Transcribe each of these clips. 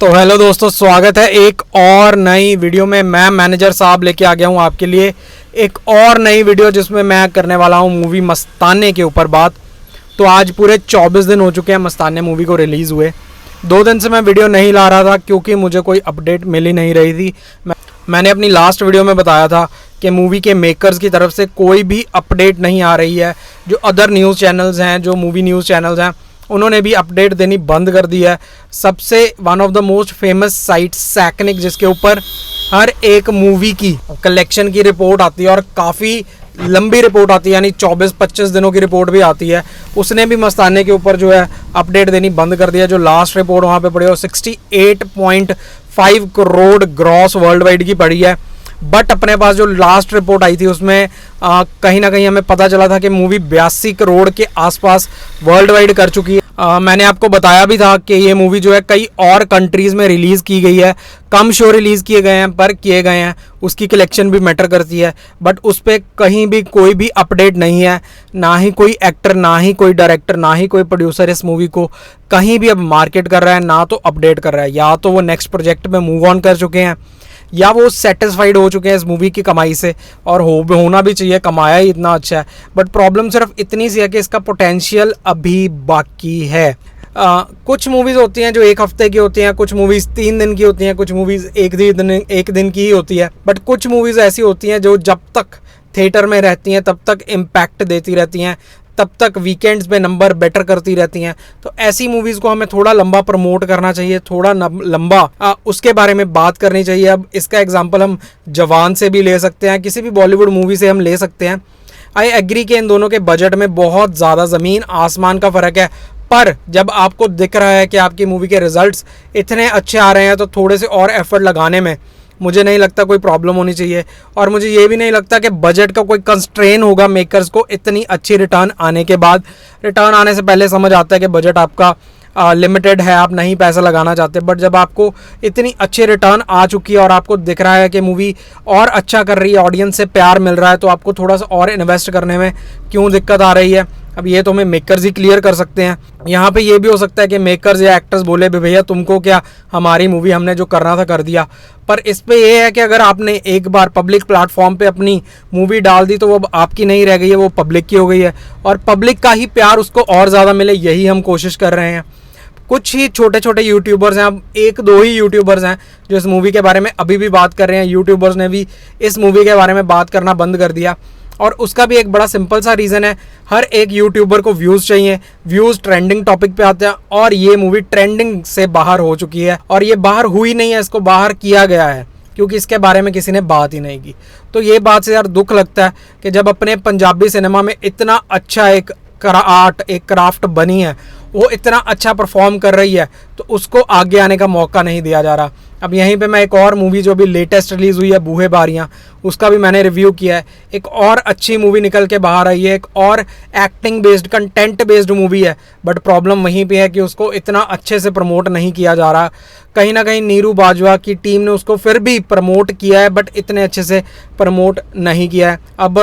तो हेलो दोस्तों, स्वागत है एक और नई वीडियो में। मैं मैनेजर साहब लेके आ गया हूँ आपके लिए एक और नई वीडियो जिसमें मैं करने वाला हूँ मूवी मस्ताने के ऊपर बात। तो आज पूरे 24 दिन हो चुके हैं मस्ताने मूवी को रिलीज़ हुए। 2 दिन से मैं वीडियो नहीं ला रहा था क्योंकि मुझे कोई अपडेट मिल ही नहीं रही थी। मैंने अपनी लास्ट वीडियो में बताया था कि मूवी के मेकर्स की तरफ से कोई भी अपडेट नहीं आ रही है। जो अदर न्यूज़ चैनल्स हैं, जो मूवी न्यूज़ चैनल्स हैं, उन्होंने भी अपडेट देनी बंद कर दी है। सबसे one of the most famous site scenic, जिसके ऊपर हर एक मूवी की कलेक्शन की रिपोर्ट आती है और काफ़ी लंबी रिपोर्ट आती है, यानी 24-25 दिनों की रिपोर्ट भी आती है, उसने भी मस्ताने के ऊपर जो है अपडेट देनी बंद कर दिया। जो लास्ट रिपोर्ट वहाँ पे पड़ी है 68.5 करोड़ ग्रॉस वर्ल्ड वाइड की पड़ी है। बट अपने पास जो लास्ट रिपोर्ट आई थी उसमें कहीं ना कहीं हमें पता चला था कि मूवी 82 करोड़ के आसपास वर्ल्ड वाइड कर चुकी है। मैंने आपको बताया भी था कि ये मूवी जो है कई और कंट्रीज़ में रिलीज़ की गई है, कम शो रिलीज़ किए गए हैं पर किए गए हैं, उसकी कलेक्शन भी मैटर करती है। बट उस पर कहीं भी कोई भी अपडेट नहीं है, ना ही कोई एक्टर, ना ही कोई डायरेक्टर, ना ही कोई प्रोड्यूसर इस मूवी को कहीं भी अब मार्केट कर रहा है, ना तो अपडेट कर रहा है। या तो वो नेक्स्ट प्रोजेक्ट में मूव ऑन कर चुके हैं या वो सेटिस्फाइड हो चुके हैं इस मूवी की कमाई से, और होना भी चाहिए, कमाया ही इतना अच्छा है। बट प्रॉब्लम सिर्फ इतनी सी है कि इसका पोटेंशियल अभी बाकी है। कुछ मूवीज़ होती हैं जो 1 हफ्ते की होती हैं, कुछ मूवीज़ 3 दिन की होती हैं, कुछ मूवीज़ एक दिन की ही होती है। बट कुछ मूवीज़ ऐसी होती हैं जो जब तक थिएटर में रहती हैं तब तक इम्पैक्ट देती रहती हैं, तब तक वीकेंड्स में नंबर बेटर करती रहती हैं। तो ऐसी मूवीज़ को हमें थोड़ा लंबा प्रमोट करना चाहिए, थोड़ा लंबा उसके बारे में बात करनी चाहिए। अब इसका एग्जांपल हम जवान से भी ले सकते हैं, किसी भी बॉलीवुड मूवी से हम ले सकते हैं। आई एग्री कि इन दोनों के बजट में बहुत ज़्यादा ज़मीन आसमान का फ़र्क है, पर जब आपको दिख रहा है कि आपकी मूवी के रिजल्ट्स इतने अच्छे आ रहे हैं तो थोड़े से और एफर्ट लगाने में मुझे नहीं लगता कोई प्रॉब्लम होनी चाहिए। और मुझे ये भी नहीं लगता कि बजट का कोई कंस्ट्रेन होगा मेकर्स को इतनी अच्छी रिटर्न आने के बाद। रिटर्न आने से पहले समझ आता है कि बजट आपका लिमिटेड है, आप नहीं पैसा लगाना चाहते। बट जब आपको इतनी अच्छी रिटर्न आ चुकी है और आपको दिख रहा है कि मूवी और अच्छा कर रही है, ऑडियंस से प्यार मिल रहा है, तो आपको थोड़ा सा और इन्वेस्ट करने में क्यों दिक्कत आ रही है? अब ये तो हमें मेकर्स ही क्लियर कर सकते हैं। यहाँ पे ये भी हो सकता है कि मेकर्स या एक्टर्स बोले भी भैया तुमको क्या, हमारी मूवी हमने जो करना था कर दिया। पर इस पे ये है कि अगर आपने एक बार पब्लिक प्लेटफॉर्म पे अपनी मूवी डाल दी तो वो आपकी नहीं रह गई है, वो पब्लिक की हो गई है, और पब्लिक का ही प्यार उसको और ज़्यादा मिले, यही हम कोशिश कर रहे हैं। कुछ ही छोटे छोटे यूट्यूबर्स हैं, अब 1-2 ही यूट्यूबर्स हैं जो इस मूवी के बारे में अभी भी बात कर रहे हैं। यूट्यूबर्स ने भी इस मूवी के बारे में बात करना बंद कर दिया, और उसका भी एक बड़ा सिंपल सा रीज़न है। हर एक यूट्यूबर को व्यूज़ चाहिए, व्यूज़ ट्रेंडिंग टॉपिक पे आते हैं, और ये मूवी ट्रेंडिंग से बाहर हो चुकी है। और ये बाहर हुई नहीं है, इसको बाहर किया गया है क्योंकि इसके बारे में किसी ने बात ही नहीं की। तो ये बात से यार दुख लगता है कि जब अपने पंजाबी सिनेमा में इतना अच्छा एक क्राफ्ट बनी है, वो इतना अच्छा परफॉर्म कर रही है, तो उसको आगे आने का मौका नहीं दिया जा रहा। अब यहीं पे मैं एक और मूवी जो भी लेटेस्ट रिलीज़ हुई है, बूहे बारियाँ, उसका भी मैंने रिव्यू किया है। एक और अच्छी मूवी निकल के बाहर आई है, एक और acting based, content based movie है। बट प्रॉब्लम वहीं पे है कि उसको इतना अच्छे से प्रमोट नहीं किया जा रहा। कहीं ना कहीं नीरू बाजवा की टीम ने उसको फिर भी प्रमोट किया है, बट इतने अच्छे से प्रमोट नहीं किया है। अब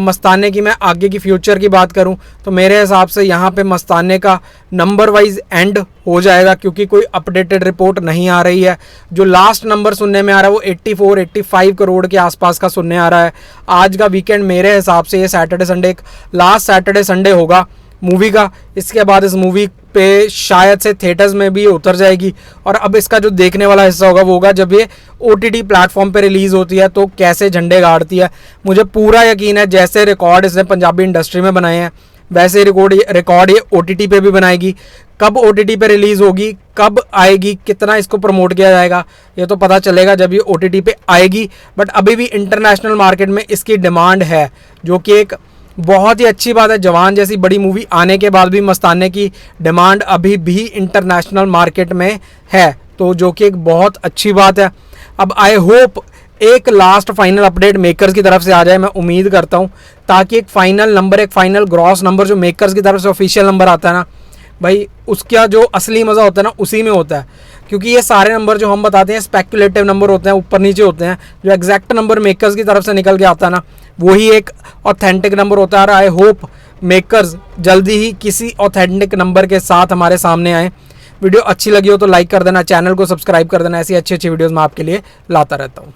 मस्ताने की मैं आगे की फ्यूचर की बात करूं तो मेरे हिसाब से यहाँ पे मस्ताने का नंबर वाइज एंड हो जाएगा, क्योंकि कोई अपडेटेड रिपोर्ट नहीं आ रही है। जो लास्ट नंबर सुनने में आ रहा है वो 84-85 करोड़ के आसपास का सुनने आ रहा है। आज का वीकेंड मेरे हिसाब से ये सैटरडे संडे, एक लास्ट सैटरडे संडे होगा मूवी का। इसके बाद इस मूवी पे शायद से थिएटर्स में भी उतर जाएगी, और अब इसका जो देखने वाला हिस्सा होगा वो होगा जब ये OTT प्लेटफॉर्म पे रिलीज़ होती है तो कैसे झंडे गाड़ती है। मुझे पूरा यकीन है जैसे रिकॉर्ड इसने पंजाबी इंडस्ट्री में बनाए हैं वैसे रिकॉर्ड ये OTT पे भी बनाएगी। कब OTT पे रिलीज़ होगी, कब आएगी, कितना इसको प्रमोट किया जाएगा, ये तो पता चलेगा जब ये OTT पे आएगी। बट अभी भी इंटरनेशनल मार्केट में इसकी डिमांड है, जो कि एक बहुत ही अच्छी बात है। जवान जैसी बड़ी मूवी आने के बाद भी मस्ताने की डिमांड अभी भी इंटरनेशनल मार्केट में है, तो जो कि एक बहुत अच्छी बात है। अब आई होप एक लास्ट फाइनल अपडेट मेकर्स की तरफ से आ जाए, मैं उम्मीद करता हूँ, ताकि एक फाइनल नंबर, एक फाइनल ग्रॉस नंबर जो मेकर्स की तरफ से ऑफिशियल नंबर आता है ना भाई, उसका जो असली मज़ा होता है ना उसी में होता है। क्योंकि ये सारे नंबर जो हम बताते हैं स्पेकुलेटिव नंबर होते हैं, ऊपर नीचे होते हैं। जो एग्जैक्ट नंबर मेकर्स की तरफ से निकल के आता है ना, वही एक ऑथेंटिक नंबर होता है। और आई होप मेकर्स जल्दी ही किसी ऑथेंटिक नंबर के साथ हमारे सामने आए। वीडियो अच्छी लगी हो तो लाइक कर देना, चैनल को सब्सक्राइब कर देना। ऐसी अच्छी अच्छी वीडियोज़ मैं आपके लिए लाता रहता हूँ।